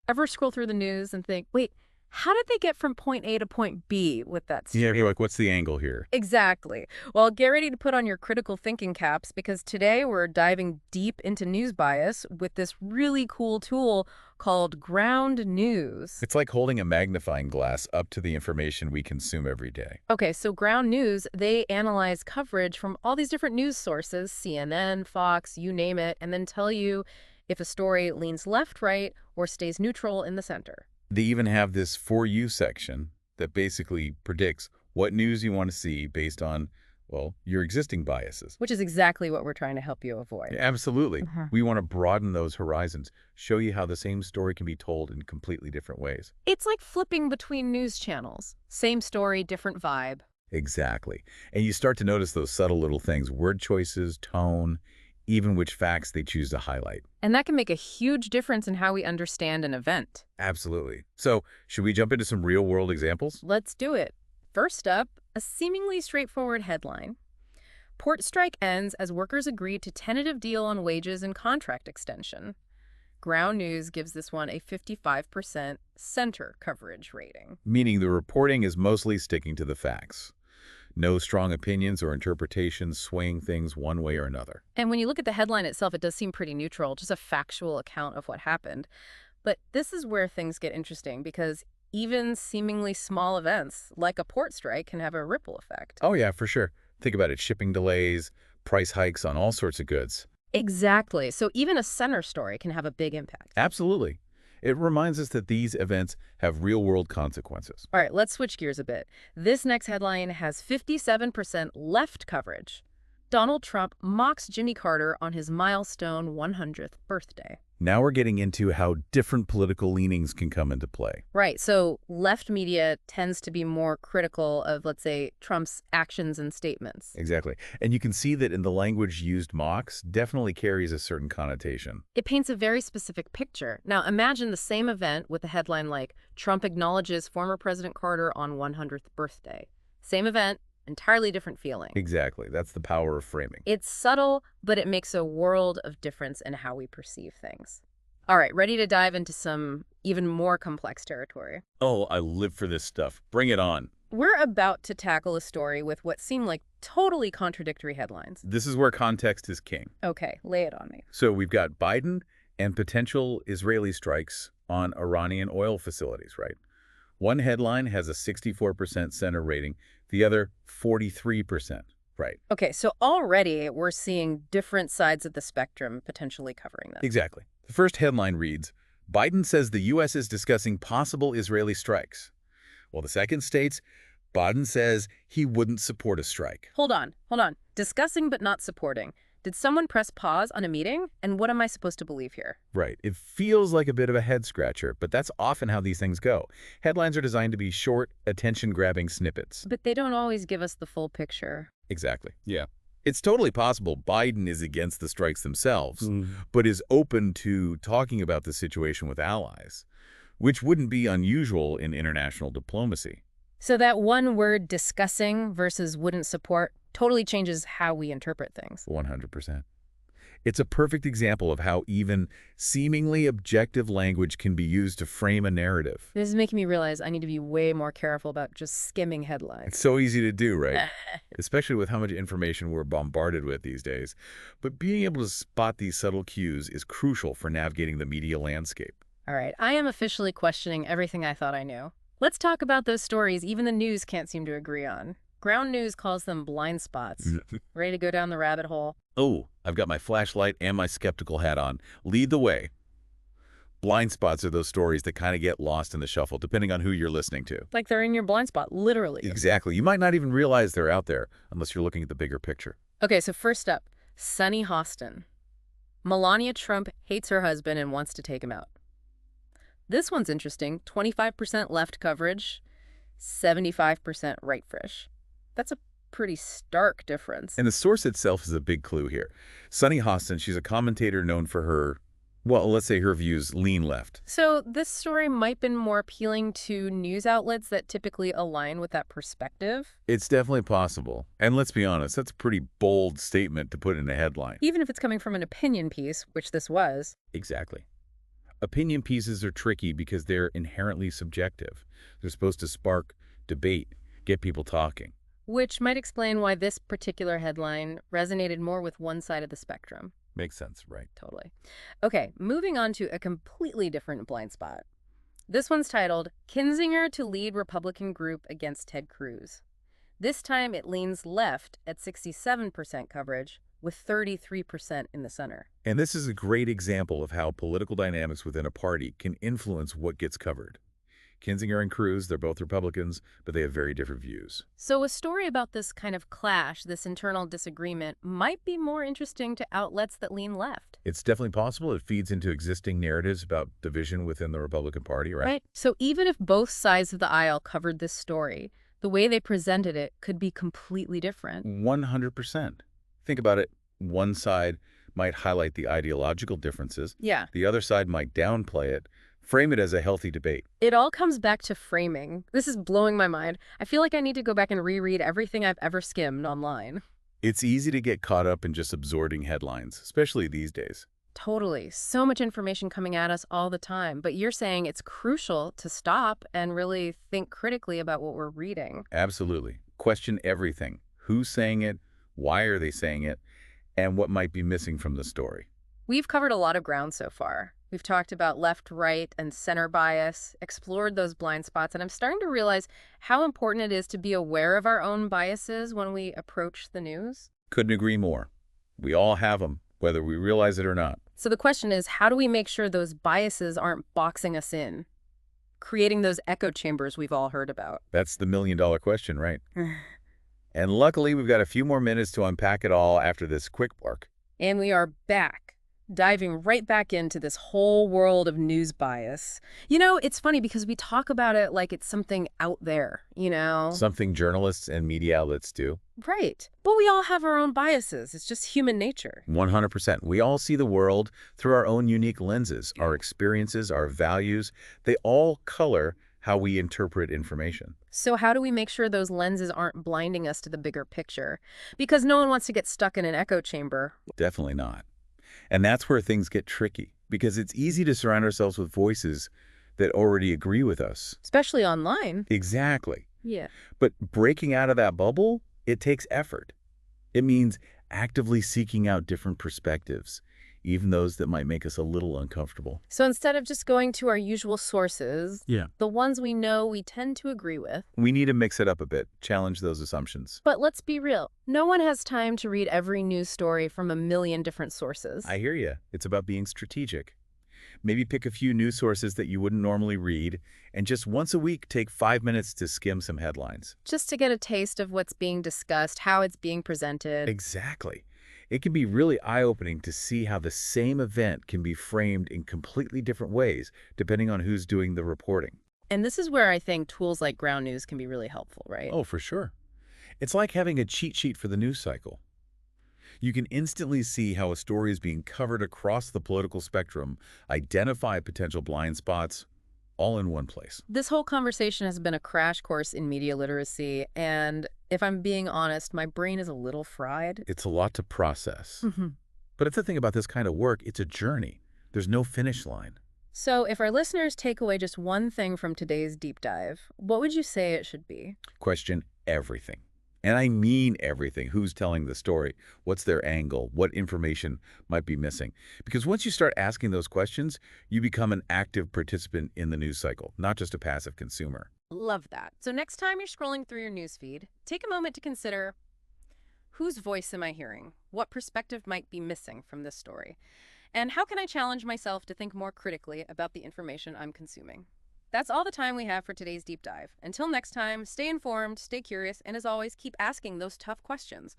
Ever scroll through the news and think, wait, how did they get from point A to point B with that Yeah, story? you're like, what's the angle here? Exactly. Well, get ready to put on your critical thinking caps because today we're diving deep into news bias with this really cool tool called Ground News. It's like holding a magnifying glass up to the information we consume every day. Okay, so Ground News, they analyze coverage from all these different news sources, CNN, Fox, you name it, and then tell you if a story leans left, right, or stays neutral in the center. They even have this For You section that basically predicts what news you want to see based on, well, your existing biases. Which is exactly what we're trying to help you avoid. Yeah, absolutely. Mhm. We want to broaden those horizons, show you how the same story can be told in completely different ways. It's like flipping between news channels. Same story, different vibe. Exactly. And you start to notice those subtle little things, word choices, tone, even which facts they choose to highlight. And that can make a huge difference in how we understand an event. Absolutely. So, should we jump into some real-world examples? Let's do it. First up, a seemingly straightforward headline. Port strike ends as workers agree to tentative deal on wages and contract extension. Ground News gives this one a 55% center coverage rating. Meaning the reporting is mostly sticking to the facts. No strong opinions or interpretations swaying things one way or another. And when you look at the headline itself, it does seem pretty neutral, just a factual account of what happened. But this is where things get interesting because even seemingly small events, like a port strike, can have a ripple effect. Oh yeah, for sure. Think about it, shipping delays, price hikes on all sorts of goods. Exactly. So even a center story can have a big impact. Absolutely. It reminds us that these events have real-world consequences. All right, let's switch gears a bit. This next headline has 57% left coverage. Donald Trump mocks Jimmy Carter on his milestone 100th birthday. Now we're getting into how different political leanings can come into play. Right, so left media tends to be more critical of, let's say, Trump's actions and statements. Exactly. And you can see that in the language used mocks definitely carries a certain connotation. It paints a very specific picture. Now, imagine the same event with a headline like, Trump acknowledges former President Carter on 100th birthday. Same event, entirely different feeling. Exactly. That's the power of framing. It's subtle, but it makes a world of difference in how we perceive things. All right, ready to dive into some even more complex territory. Oh, I live for this stuff. Bring it on. We're about to tackle a story with what seem like totally contradictory headlines. This is where context is king. Okay, lay it on me. So we've got Biden and potential Israeli strikes on Iranian oil facilities, right? One headline has a 64% center rating, the other 43%, right? Okay, so already we're seeing different sides of the spectrum potentially covering this. Exactly. The first headline reads, Biden says the U.S. is discussing possible Israeli strikes. Well, the second states, Biden says he wouldn't support a strike. Hold on, hold on. Discussing but not supporting. Did someone press pause on a meeting? And what am I supposed to believe here? Right. It feels like a bit of a head-scratcher, but that's often how these things go. Headlines are designed to be short, attention-grabbing snippets. But they don't always give us the full picture. Exactly. Yeah. It's totally possible Biden is against the strikes themselves, but is open to talking about the situation with allies, which wouldn't be unusual in international diplomacy. So that one word discussing versus wouldn't support totally changes how we interpret things. 100%. It's a perfect example of how even seemingly objective language can be used to frame a narrative. This is making me realize I need to be way more careful about just skimming headlines. It's so easy to do, right? Especially with how much information we're bombarded with these days. But being able to spot these subtle cues is crucial for navigating the media landscape. All right, I am officially questioning everything I thought I knew. Let's talk about those stories even the news can't seem to agree on. Ground News calls them blind spots. Ready to go down the rabbit hole? Oh, I've got my flashlight and my skeptical hat on. Lead the way. Blind spots are those stories that kind of get lost in the shuffle, depending on who you're listening to. Like they're in your blind spot, literally. Exactly. You might not even realize they're out there unless you're looking at the bigger picture. Okay, so first up, Sunny Hostin. Melania Trump hates her husband and wants to take him out. This one's interesting. 25% left coverage, 75% right fresh. That's a pretty stark difference. And the source itself is a big clue here. Sunny Hostin, she's a commentator known for her, well, let's say her views lean left. So this story might have been more appealing to news outlets that typically align with that perspective. It's definitely possible. And let's be honest, that's a pretty bold statement to put in a headline. Even if it's coming from an opinion piece, which this was. Exactly. Opinion pieces are tricky because they're inherently subjective. They're supposed to spark debate, get people talking. Which might explain why this particular headline resonated more with one side of the spectrum. Makes sense, right? Totally. Okay, moving on to a completely different blind spot. This one's titled, Kinzinger to Lead Republican Group Against Ted Cruz. This time it leans left at 67% coverage, with 33% in the center. And this is a great example of how political dynamics within a party can influence what gets covered. Kinzinger and Cruz, they're both Republicans, but they have very different views. So a story about this kind of clash, this internal disagreement, might be more interesting to outlets that lean left. It's definitely possible it feeds into existing narratives about division within the Republican Party, right? Right. So even if both sides of the aisle covered this story, the way they presented it could be completely different. 100%. Think about it. One side might highlight the ideological differences. Yeah. The other side might downplay it, frame it as a healthy debate. It all comes back to framing. This is blowing my mind. I feel like I need to go back and reread everything I've ever skimmed online. It's easy to get caught up in just absorbing headlines, especially these days. Totally. So much information coming at us all the time. But you're saying it's crucial to stop and really think critically about what we're reading. Absolutely. Question everything. Who's saying it? Why are they saying it? And what might be missing from the story. We've covered a lot of ground so far. We've talked about left, right, and center bias, explored those blind spots, and I'm starting to realize how important it is to be aware of our own biases when we approach the news. Couldn't agree more. We all have them, whether we realize it or not. So the question is, how do we make sure those biases aren't boxing us in, creating those echo chambers we've all heard about? That's the million-dollar question, right? And luckily, we've got a few more minutes to unpack it all after this quick bark. And we are back, diving right back into this whole world of news bias. You know, it's funny because we talk about it like it's something out there, you know? Something journalists and media outlets do. Right. But we all have our own biases. It's just human nature. 100%. We all see the world through our own unique lenses, our experiences, our values. They all color how we interpret information. So how do we make sure those lenses aren't blinding us to the bigger picture? Because no one wants to get stuck in an echo chamber. Definitely not. And that's where things get tricky, because it's easy to surround ourselves with voices that already agree with us. Especially online. Exactly. Yeah. But breaking out of that bubble, it takes effort. It means actively seeking out different perspectives, even those that might make us a little uncomfortable. So instead of just going to our usual sources, Yeah, the ones we know we tend to agree with. we need to mix it up a bit, challenge those assumptions. But let's be real. No one has time to read every news story from a million different sources. I hear you. It's about being strategic. Maybe pick a few news sources that you wouldn't normally read, and just once a week take 5 minutes to skim some headlines. Just to get a taste of what's being discussed, how it's being presented. Exactly. It can be really eye-opening to see how the same event can be framed in completely different ways, depending on who's doing the reporting. And this is where I think tools like Ground News can be really helpful, right? Oh, for sure. It's like having a cheat sheet for the news cycle. You can instantly see how a story is being covered across the political spectrum, identify potential blind spots, all in one place. This whole conversation has been a crash course in media literacy, and if I'm being honest, my brain is a little fried. It's a lot to process. Mm-hmm. But that's the thing about this kind of work, it's a journey. There's no finish line. So if our listeners take away just one thing from today's deep dive, what would you say it should be? Question everything. And I mean everything. Who's telling the story? What's their angle? What information might be missing? Because once you start asking those questions, you become an active participant in the news cycle, not just a passive consumer. Love that. So next time you're scrolling through your newsfeed, take a moment to consider, whose voice am I hearing? What perspective might be missing from this story? And how can I challenge myself to think more critically about the information I'm consuming? That's all the time we have for today's deep dive. Until next time, stay informed, stay curious, and as always, keep asking those tough questions.